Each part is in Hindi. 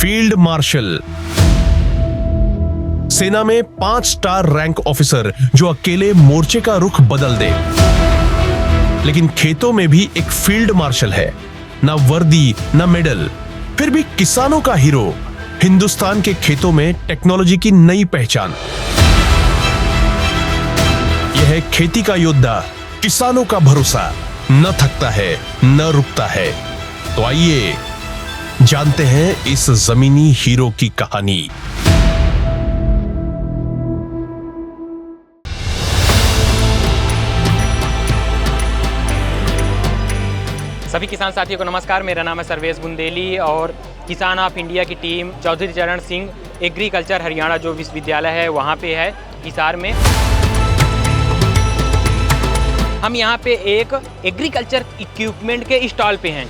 फील्ड मार्शल, सेना में 5 स्टार रैंक ऑफिसर जो अकेले मोर्चे का रुख बदल दे। लेकिन खेतों में भी एक फील्ड मार्शल है, ना वर्दी ना मेडल, फिर भी किसानों का हीरो, हिंदुस्तान के खेतों में टेक्नोलॉजी की नई पहचान। यह है खेती का योद्धा, किसानों का भरोसा, न थकता है न रुकता है। तो आइए जानते हैं इस जमीनी हीरो की कहानी। सभी किसान साथियों को नमस्कार। मेरा नाम है सर्वेश बुंदेली और किसान ऑफ इंडिया की टीम चौधरी चरण सिंह एग्रीकल्चर हरियाणा जो विश्वविद्यालय है वहाँ पे है हिसार में। हम यहाँ पे एक एग्रीकल्चर इक्विपमेंट के स्टॉल पे हैं।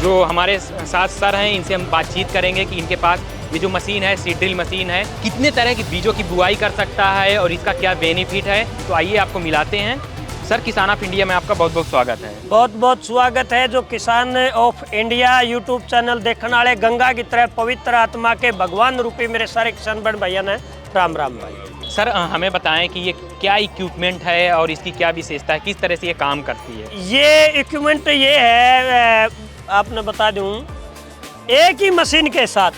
जो हमारे साथ सर हैं इनसे हम बातचीत करेंगे कि इनके पास ये जो मशीन है, सीड ड्रिल मशीन है, कितने तरह के बीजों की बुआई कर सकता है और इसका क्या बेनिफिट है। तो आइए आपको मिलाते हैं। सर, किसान ऑफ इंडिया में आपका बहुत बहुत स्वागत है। बहुत बहुत स्वागत है। जो किसान ऑफ इंडिया यूट्यूब चैनल देखने वाले गंगा की तरह पवित्र आत्मा के भगवान रूपी मेरे सारे किसान बड़ भैया ने राम राम भाई। सर, हमें बताएं कि ये क्या इक्विपमेंट है और इसकी क्या विशेषता है, किस तरह से ये काम करती है। ये इक्विपमेंट ये है, आपने बता दूं, एक ही मशीन के साथ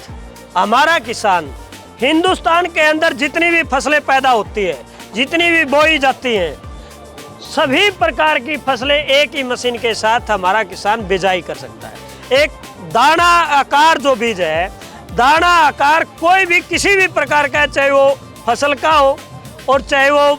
हमारा किसान हिंदुस्तान के अंदर जितनी भी फसलें पैदा होती है, जितनी भी बोई जाती हैं, सभी प्रकार की फसलें एक ही मशीन के साथ हमारा किसान बिजाई कर सकता है। एक दाना आकार जो बीज है, दाना आकार कोई भी किसी भी प्रकार का, चाहे वो फसल का हो और चाहे वो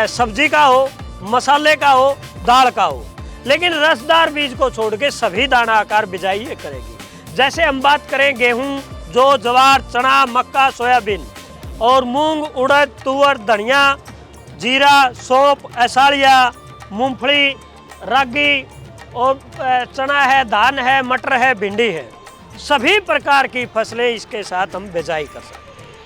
सब्जी का हो, मसाले का हो, दाल का हो, लेकिन रसदार बीज को छोड़ के सभी दाना आकार बिजाई ये करेगी। जैसे हम बात करें गेहूं, जौ, ज्वार, चना, मक्का, सोयाबीन और मूंग, उड़द, तुअर, धनिया, जीरा, सौंफ, असालिया, मूंगफली, रागी और चना है, धान है, मटर है, भिंडी है, सभी प्रकार की फसलें इसके साथ हम बिजाई कर सकते हैं।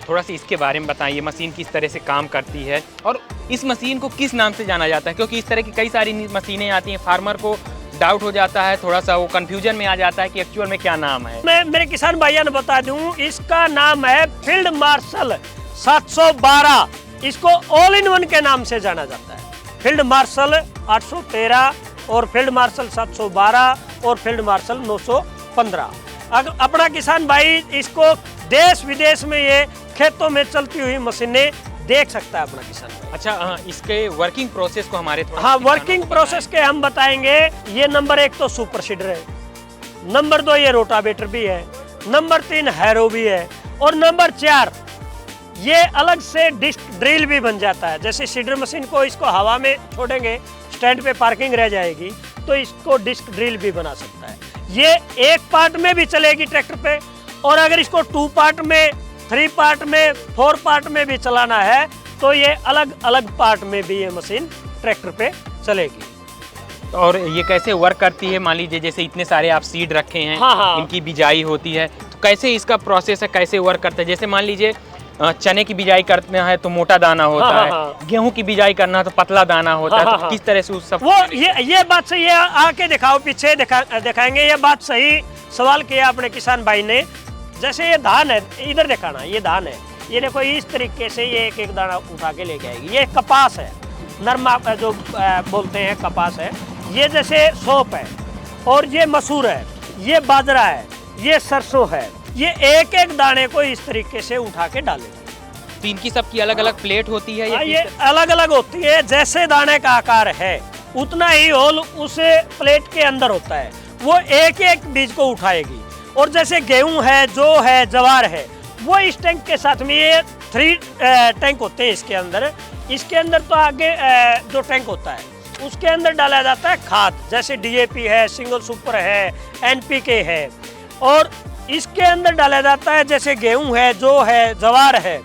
थोड़ा सा इसके बारे में बताइए, मशीन किस तरह से काम करती है और इस मशीन को किस नाम से जाना जाता है, क्योंकि इस तरह की कई सारी मशीनें आती हैं, फार्मर को डाउट हो जाता है, थोड़ा सा वो कंफ्यूजन में आ जाता है कि एक्चुअल में क्या नाम है। मैं मेरे किसान भाइयों ने बता दूं, इसका नाम है फील्ड मार्शल 712। इसको ऑल इन वन के नाम से जाना जाता है। फील्ड मार्शल 813 और फील्ड मार्शल 712 और फील्ड मार्शल 915। अपना किसान भाई इसको देश विदेश में ये खेतों में चलती हुई मशीनें देख सकता है अपना किसान। अच्छा, इसके वर्किंग प्रोसेस को हमारे हाँ, वर्किंग प्रोसेस के हम बताएंगे। ये नंबर 1 तो सुपर सीडर है, नंबर 2 ये रोटावेटर भी है, नंबर 3 हैरो भी है और नंबर 4 ये अलग से डिस्क ड्रिल भी बन जाता है। जैसे सीडर मशीन को इसको हवा में छोड़ेंगे, स्टैंड पे पार्किंग रह जाएगी, तो इसको डिस्क ड्रिल भी बना सकता है। ये एक पार्ट में भी चलेगी ट्रैक्टर पे, और अगर इसको 2 पार्ट में, 3 पार्ट में, 4 पार्ट में भी चलाना है तो ये अलग अलग पार्ट में भी ये मशीन ट्रैक्टर पे चलेगी। और ये कैसे वर्क करती है? मान लीजिए जैसे इतने सारे आप सीड रखे हैं, हाँ। इनकी बिजाई होती है, तो कैसे इसका प्रोसेस है, कैसे वर्क करता है? जैसे मान लीजिए चने की बिजाई करना है तो मोटा दाना होता है, गेहूं की बिजाई करना है तो पतला दाना होता है, तो किस तरह से उस सब वो ये बात सही है। आके दिखाओ, पीछे दिखाएंगे। ये बात सही सवाल किया अपने किसान भाई ने। जैसे ये धान है, इधर दिखाना, ये धान है, ये देखो इस तरीके से ये एक एक दाना उठा के लेके आएगी। ये कपास है, नरमा जो बोलते हैं कपास है। ये जैसे सौंफ है और ये मसूर है, ये बाजरा है, ये सरसों है। ये एक एक दाने को इस तरीके से उठा के डालेंगे। तो इनकी सबकी अलग अलग प्लेट होती है? ये अलग अलग होती है। जैसे दाने का आकार है उतना ही होल उस प्लेट के अंदर होता है। वो एक एक बीज को उठाएगी। और जैसे गेहूं है, जौ है, ज्वार है, वो इस टैंक के साथ में, ये 3 टैंक होते हैं इसके अंदर। इसके अंदर तो आगे जो टैंक होता है उसके अंदर डाला जाता है खाद, जैसे DAP है, सिंगल सुपर है, NPK है। और इसके अंदर डाला जाता है जैसे गेहूं है, जौ है, ज्वार है।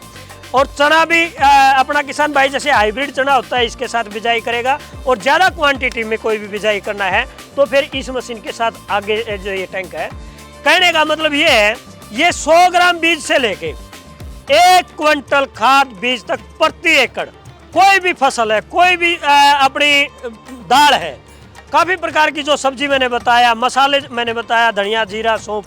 और चना भी अपना किसान भाई जैसे हाइब्रिड चना होता है इसके साथ बिजाई करेगा। और ज़्यादा क्वांटिटी में कोई भी बिजाई करना है तो फिर इस मशीन के साथ आगे जो ये टैंक है, कहने का मतलब ये है, ये 100 ग्राम बीज से लेके 1 क्विंटल खाद बीज तक प्रति एकड़, कोई भी फसल है, कोई भी अपनी दाल है, काफ़ी प्रकार की जो सब्जी मैंने बताया, मसाले मैंने बताया, धनिया, जीरा, सौंफ,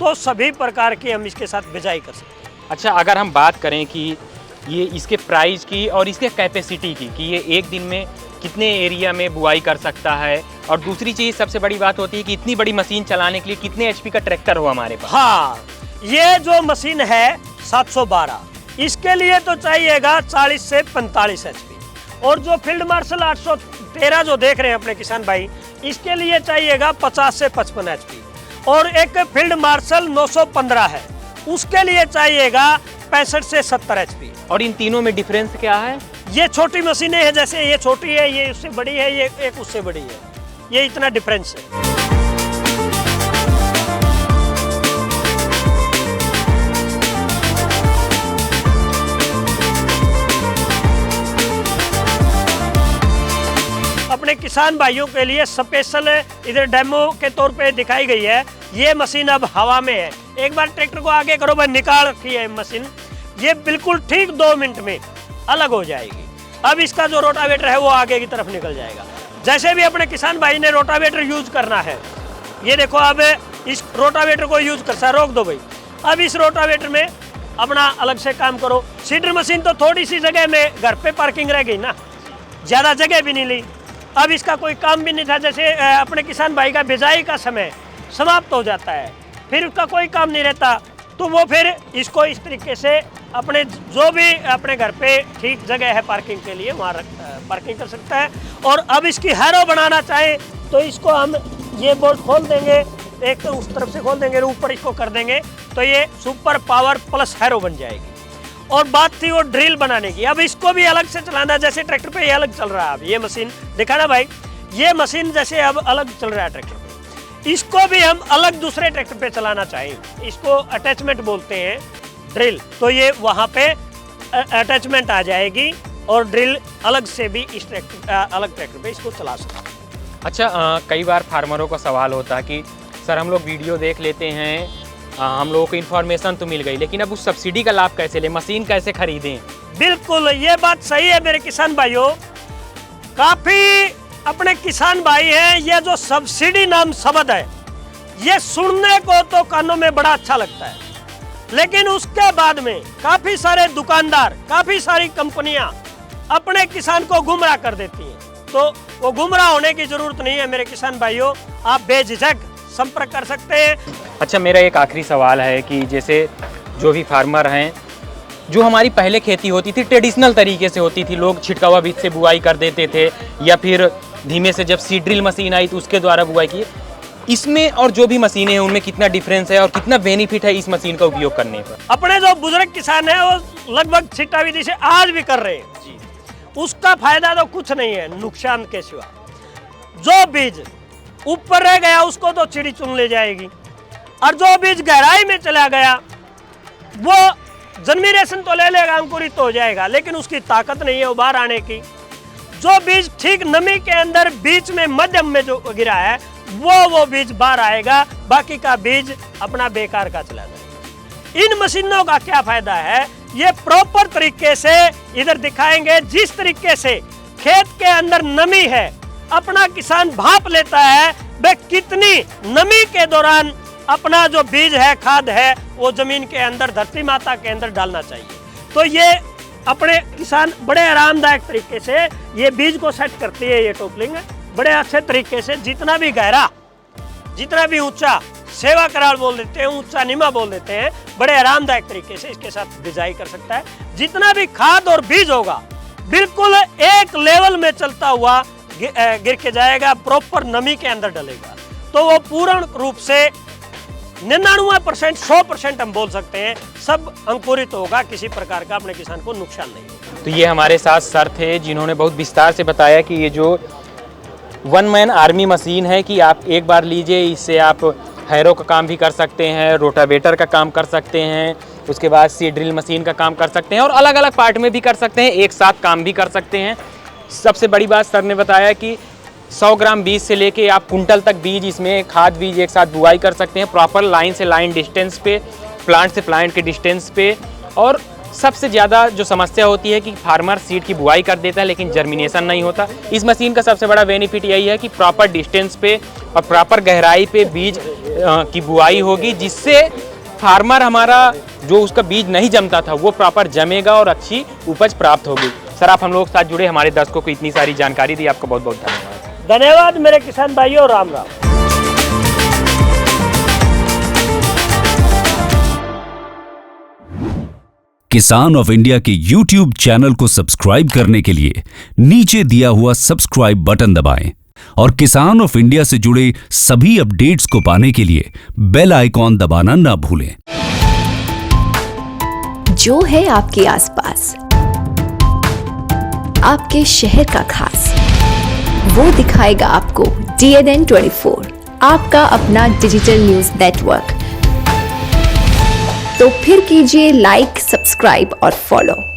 तो सभी प्रकार की हम इसके साथ बिजाई कर सकते हैं। अच्छा, अगर हम बात करें कि ये इसके प्राइस की और इसके कैपेसिटी की कि ये एक दिन में कितने एरिया में बुआई कर सकता है, और दूसरी चीज़ सबसे बड़ी बात होती है कि इतनी बड़ी मशीन चलाने के लिए कितने एचपी का ट्रैक्टर हो हमारे पास? हाँ, ये जो मशीन है 712, इसके लिए तो चाहिएगा 40 से 45 एचपी, और जो फील्ड मार्शल 813 जो देख रहे हैं अपने किसान भाई, इसके लिए चाहिएगा 50 से 55 एचपी, और एक फील्ड मार्शल 915 है, उसके लिए चाहिएगा 65 से 70 एचपी। और इन तीनों में डिफरेंस क्या है? ये छोटी मशीनें हैं, जैसे ये छोटी है, ये उससे बड़ी है, ये एक उससे बड़ी है, ये इतना डिफरेंस है। अपने किसान भाइयों के लिए स्पेशल इधर डेमो के तौर पे दिखाई गई है। ये मशीन अब हवा में है, एक बार ट्रैक्टर को आगे करो भाई, निकाल रखी है मशीन, ये बिल्कुल ठीक 2 मिनट में अलग हो जाएगी। अब इसका जो रोटावेटर है वो आगे की तरफ निकल जाएगा। जैसे भी अपने किसान भाई ने रोटावेटर यूज करना है, ये देखो अब इस रोटावेटर को यूज कर, रोक दो भाई, अब इस रोटावेटर में अपना अलग से काम करो। सीडर मशीन तो थोड़ी सी जगह में घर पे पार्किंग रह गई ना, ज़्यादा जगह भी नहीं ली, अब इसका कोई काम भी नहीं था। जैसे अपने किसान भाई का बिजाई का समय समाप्त हो जाता है, फिर उसका कोई काम नहीं रहता, तो वो फिर इसको इस तरीके से अपने जो भी अपने घर पे ठीक जगह है पार्किंग के लिए वहाँ पार्किंग कर सकता है। और अब इसकी हैरो बनाना चाहे तो इसको हम ये बोल्ट खोल देंगे, एक तो उस तरफ से खोल देंगे, ऊपर इसको कर देंगे, तो ये सुपर पावर प्लस हैरो बन जाएगी। और बात थी वो ड्रिल बनाने की, अब इसको भी अलग से चलाना, जैसे ट्रैक्टर पे ये अलग चल रहा है, अब ये मशीन दिखाना भाई, ये मशीन जैसे अब अलग चल रहा है ट्रैक्टर पे, इसको भी हम अलग दूसरे ट्रैक्टर पे चलाना चाहिए, इसको अटैचमेंट बोलते हैं ड्रिल, तो ये वहाँ पे अटैचमेंट आ जाएगी और ड्रिल अलग से भी इस अलग ट्रैक्टर पे इसको चला सकते हैं। अच्छा, कई बार फार्मरों का सवाल होता है कि सर हम लोग वीडियो देख लेते हैं, हम लोगों को इन्फॉर्मेशन तो मिल गई, लेकिन अब उस सब्सिडी का लाभ कैसे लें, मशीन कैसे खरीदें? बिल्कुल ये बात सही है मेरे किसान भाइयों, काफी अपने किसान भाई हैं, ये जो सब्सिडी नाम शब्द है ये सुनने को तो कानों में बड़ा अच्छा लगता है, लेकिन उसके बाद में काफी सारे दुकानदार, काफी सारी कंपनियां अपने किसान को गुमराह कर देती हैं। तो वो गुमराह होने की जरूरत नहीं है मेरे किसान भाइयों, आप बेझिझक संपर्क कर सकते हैं। अच्छा, मेरा एक आखिरी सवाल है कि जैसे जो भी फार्मर हैं, जो हमारी पहले खेती होती थी ट्रेडिशनल तरीके से होती थी, लोग छिटकावा बीज से बुआई कर देते थे, या फिर धीमे से जब सीड ड्रिल मशीन आई तो उसके द्वारा बुआई की, इसमें और जो भी मशीनें हैं उनमें कितना डिफरेंस है और कितना बेनिफिट है इस मशीन का उपयोग करने पर? अपने जो बुजुर्ग किसान हैं वो लगभग छिट्टा विधि से आज भी कर रहे हैं जी, उसका फायदा तो कुछ नहीं है नुकसान के सिवा। जो बीज ऊपर रह गया उसको तो चिड़ी चुन ले जाएगी, और जो बीज गहराई में चला गया वो जर्मिनेशन तो ले लेगा, अंकुरित तो हो जाएगा, लेकिन उसकी ताकत नहीं है उबार आने की। जो बीज ठीक नमी के अंदर बीच में मध्यम में जो गिरा है वो बीज बाहर आएगा, बाकी का बीज अपना बेकार का चला जाएगा। इन मशीनों का क्या फायदा है, ये प्रॉपर तरीके से इधर दिखाएंगे, जिस तरीके से खेत के अंदर नमी है अपना किसान भाप लेता है, वे कितनी नमी के दौरान अपना जो बीज है, खाद है, वो जमीन के अंदर, धरती माता के अंदर डालना चाहिए। तो ये अपने किसान बड़े आरामदायक तरीके से ये बीज को सेट करती है, ये टोपलिंग बड़े अच्छे तरीके से, जितना भी गहरा जितना भी ऊंचा, सेवा कराल बोल देते हैं, ऊंचा नीमा बोल देते हैं, बड़े आरामदायक तरीके से इसके साथ बिजाई कर सकता है। जितना भी खाद और बीज होगा बिल्कुल एक लेवल में चलता हुआ गिर के जाएगा, प्रॉपर नमी के अंदर डलेगा, तो वो पूर्ण रूप से 99% 100% हम बोल सकते हैं सब अंकुरित होगा, किसी प्रकार का अपने किसान को नुकसान नहीं होगा। तो ये हमारे साथ सर थे जिन्होंने बहुत विस्तार से बताया कि ये जो 1 मैन आर्मी मशीन है कि आप एक बार लीजिए, इससे आप हैरो का काम भी कर सकते हैं, रोटावेटर का काम कर सकते हैं, उसके बाद सीड ड्रिल मशीन का काम कर सकते हैं, और अलग अलग पार्ट में भी कर सकते हैं, एक साथ काम भी कर सकते हैं। सबसे बड़ी बात सर ने बताया कि 100 ग्राम बीज से लेके आप कुंटल तक बीज, इसमें खाद बीज एक साथ बुआई कर सकते हैं, प्रॉपर लाइन से लाइन डिस्टेंस पे, प्लांट से प्लांट के डिस्टेंस पे। और सबसे ज़्यादा जो समस्या होती है कि फार्मर सीड की बुआई कर देता है लेकिन जर्मिनेशन नहीं होता, इस मशीन का सबसे बड़ा बेनिफिट यही है कि प्रॉपर डिस्टेंस पे और प्रॉपर गहराई पे बीज की बुआई होगी, जिससे फार्मर हमारा जो उसका बीज नहीं जमता था वो प्रॉपर जमेगा और अच्छी उपज प्राप्त होगी। सर आप हम लोग के साथ जुड़े, हमारे दर्शकों को इतनी सारी जानकारी दी, आपका बहुत बहुत धन्यवाद। धन्यवाद मेरे किसान भाइयों, राम राम। किसान ऑफ इंडिया के YouTube चैनल को सब्सक्राइब करने के लिए नीचे दिया हुआ सब्सक्राइब बटन दबाएं और किसान ऑफ इंडिया से जुड़े सभी अपडेट्स को पाने के लिए बेल आइकॉन दबाना ना भूलें। जो है आपके आसपास, आपके शहर का खास, वो दिखाएगा आपको DNN 24, आपका अपना डिजिटल न्यूज नेटवर्क। तो फिर कीजिए लाइक, सब्सक्राइब और फॉलो।